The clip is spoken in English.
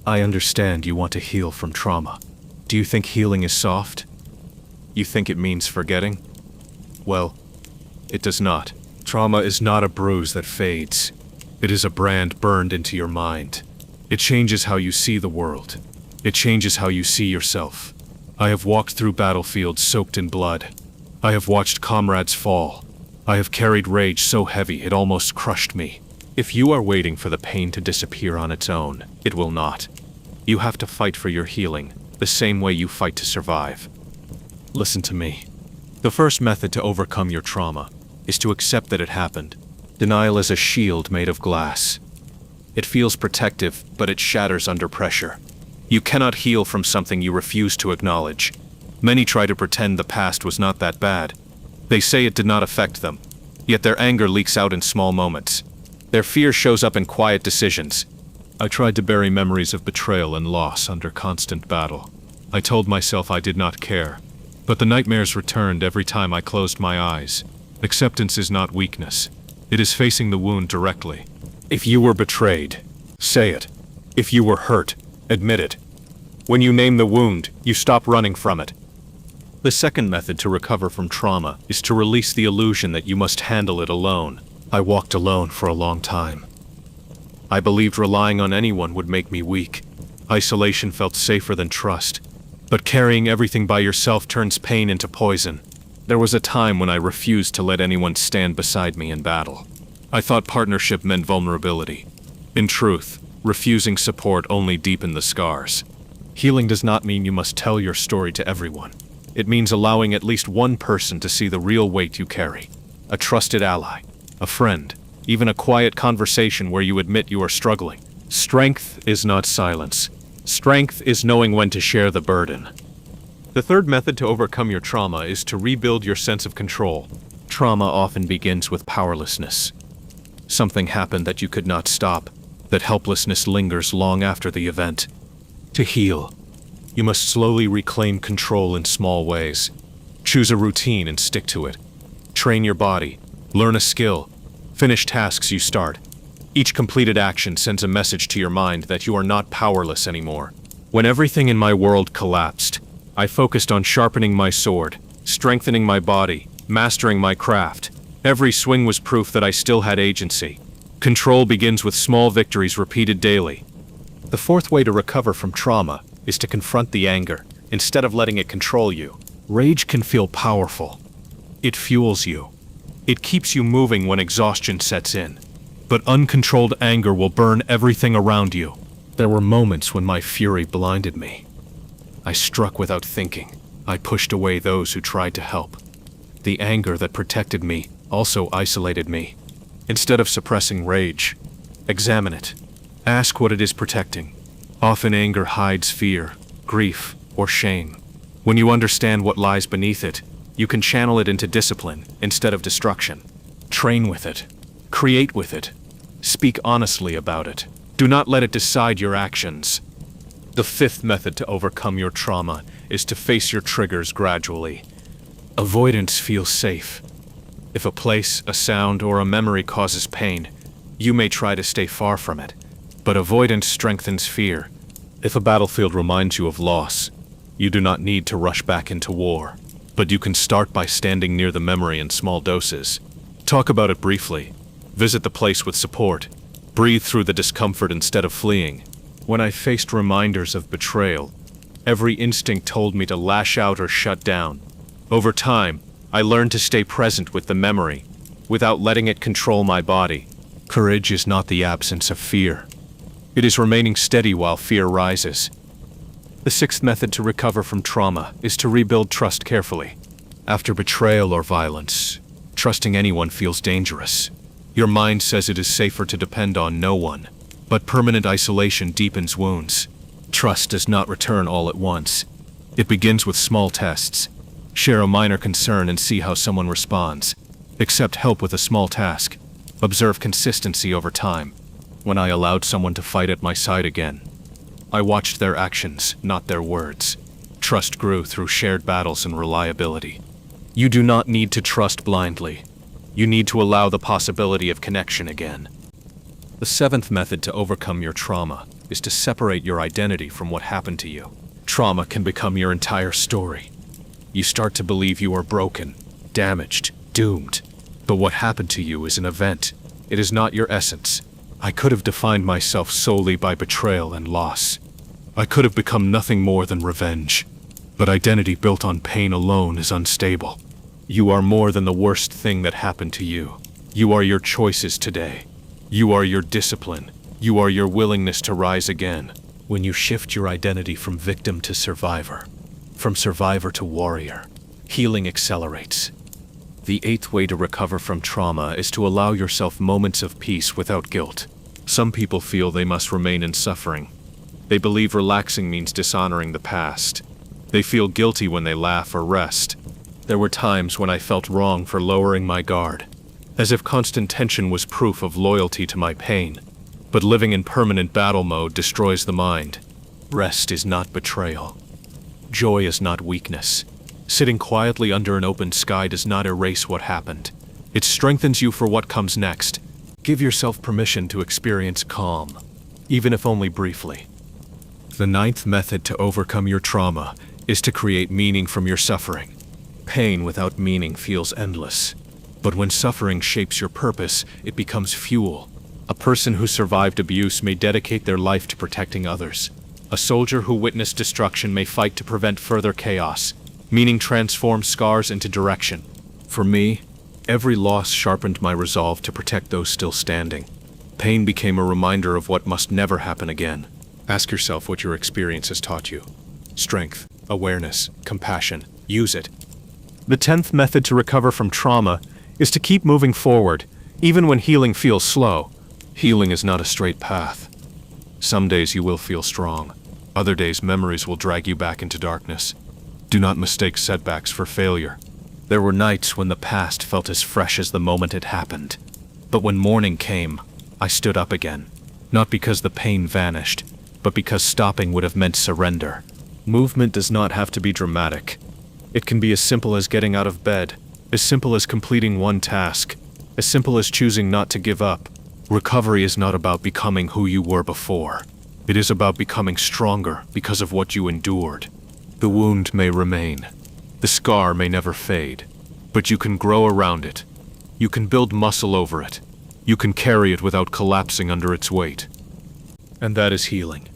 I understand you want to heal from trauma. Do you think healing is soft? You think it means forgetting? Well, it does not. Trauma is not a bruise that fades. It is a brand burned into your mind. It changes how you see the world. It changes how you see yourself. I have walked through battlefields soaked in blood. I have watched comrades fall. I have carried rage so heavy it almost crushed me. If you are waiting for the pain to disappear on its own, it will not. You have to fight for your healing, the same way you fight to survive. Listen to me. The first method to overcome your trauma is to accept that it happened. Denial is a shield made of glass. It feels protective, but it shatters under pressure. You cannot heal from something you refuse to acknowledge. Many try to pretend the past was not that bad. They say it did not affect them, yet their anger leaks out in small moments. Their fear shows up in quiet decisions. I tried to bury memories of betrayal and loss under constant battle. I told myself I did not care, but the nightmares returned every time I closed my eyes. Acceptance is not weakness. It is facing the wound directly. If you were betrayed, say it. If you were hurt, admit it. When you name the wound, you stop running from it. The second method to recover from trauma is to release the illusion that you must handle it alone. I walked alone for a long time. I believed relying on anyone would make me weak. Isolation felt safer than trust. But carrying everything by yourself turns pain into poison. There was a time when I refused to let anyone stand beside me in battle. I thought partnership meant vulnerability. In truth, refusing support only deepened the scars. Healing does not mean you must tell your story to everyone. It means allowing at least one person to see the real weight you carry. A trusted ally, a friend, even a quiet conversation where you admit you are struggling. Strength is not silence. Strength is knowing when to share the burden. The third method to overcome your trauma is to rebuild your sense of control. Trauma often begins with powerlessness. Something happened that you could not stop. That helplessness lingers long after the event. To heal, you must slowly reclaim control in small ways. Choose a routine and stick to it. Train your body. Learn a skill. Finish tasks you start. Each completed action sends a message to your mind that you are not powerless anymore. When everything in my world collapsed, I focused on sharpening my sword, strengthening my body, mastering my craft. Every swing was proof that I still had agency. Control begins with small victories repeated daily. The fourth way to recover from trauma is to confront the anger, instead of letting it control you. Rage can feel powerful. It fuels you. It keeps you moving when exhaustion sets in. But uncontrolled anger will burn everything around you. There were moments when my fury blinded me. I struck without thinking. I pushed away those who tried to help. The anger that protected me also isolated me. Instead of suppressing rage, examine it. Ask what it is protecting. Often anger hides fear, grief, or shame. When you understand what lies beneath it, you can channel it into discipline instead of destruction. Train with it. Create with it. Speak honestly about it. Do not let it decide your actions. The fifth method to overcome your trauma is to face your triggers gradually. Avoidance feels safe. If a place, a sound, or a memory causes pain, you may try to stay far from it. But avoidance strengthens fear. If a battlefield reminds you of loss, you do not need to rush back into war. But you can start by standing near the memory in small doses. Talk about it briefly. Visit the place with support. Breathe through the discomfort instead of fleeing. When I faced reminders of betrayal, every instinct told me to lash out or shut down. Over time, I learned to stay present with the memory, without letting it control my body. Courage is not the absence of fear. It is remaining steady while fear rises. The sixth method to recover from trauma is to rebuild trust carefully. After betrayal or violence, trusting anyone feels dangerous. Your mind says it is safer to depend on no one, but permanent isolation deepens wounds. Trust does not return all at once. It begins with small tests. Share a minor concern and see how someone responds. Accept help with a small task. Observe consistency over time. When I allowed someone to fight at my side again, I watched their actions, not their words. Trust grew through shared battles and reliability. You do not need to trust blindly. You need to allow the possibility of connection again. The seventh method to overcome your trauma is to separate your identity from what happened to you. Trauma can become your entire story. You start to believe you are broken, damaged, doomed. But what happened to you is an event. It is not your essence. I could have defined myself solely by betrayal and loss. I could have become nothing more than revenge. But identity built on pain alone is unstable. You are more than the worst thing that happened to you. You are your choices today. You are your discipline. You are your willingness to rise again. When you shift your identity from victim to survivor, from survivor to warrior, healing accelerates. The eighth way to recover from trauma is to allow yourself moments of peace without guilt. Some people feel they must remain in suffering. They believe relaxing means dishonoring the past. They feel guilty when they laugh or rest. There were times when I felt wrong for lowering my guard, as if constant tension was proof of loyalty to my pain. But living in permanent battle mode destroys the mind. Rest is not betrayal. Joy is not weakness. Sitting quietly under an open sky does not erase what happened. It strengthens you for what comes next. Give yourself permission to experience calm, even if only briefly. The ninth method to overcome your trauma is to create meaning from your suffering. Pain without meaning feels endless. But when suffering shapes your purpose, it becomes fuel. A person who survived abuse may dedicate their life to protecting others. A soldier who witnessed destruction may fight to prevent further chaos. Meaning transforms scars into direction. For me, every loss sharpened my resolve to protect those still standing. Pain became a reminder of what must never happen again. Ask yourself what your experience has taught you. Strength, awareness, compassion. Use it. The 10th method to recover from trauma is to keep moving forward, even when healing feels slow. Healing is not a straight path. Some days you will feel strong. Other days memories will drag you back into darkness. Do not mistake setbacks for failure. There were nights when the past felt as fresh as the moment it happened. But when morning came, I stood up again. Not because the pain vanished, but because stopping would have meant surrender. Movement does not have to be dramatic. It can be as simple as getting out of bed, as simple as completing one task, as simple as choosing not to give up. Recovery is not about becoming who you were before. It is about becoming stronger because of what you endured. The wound may remain. The scar may never fade. But you can grow around it. You can build muscle over it. You can carry it without collapsing under its weight. And that is healing.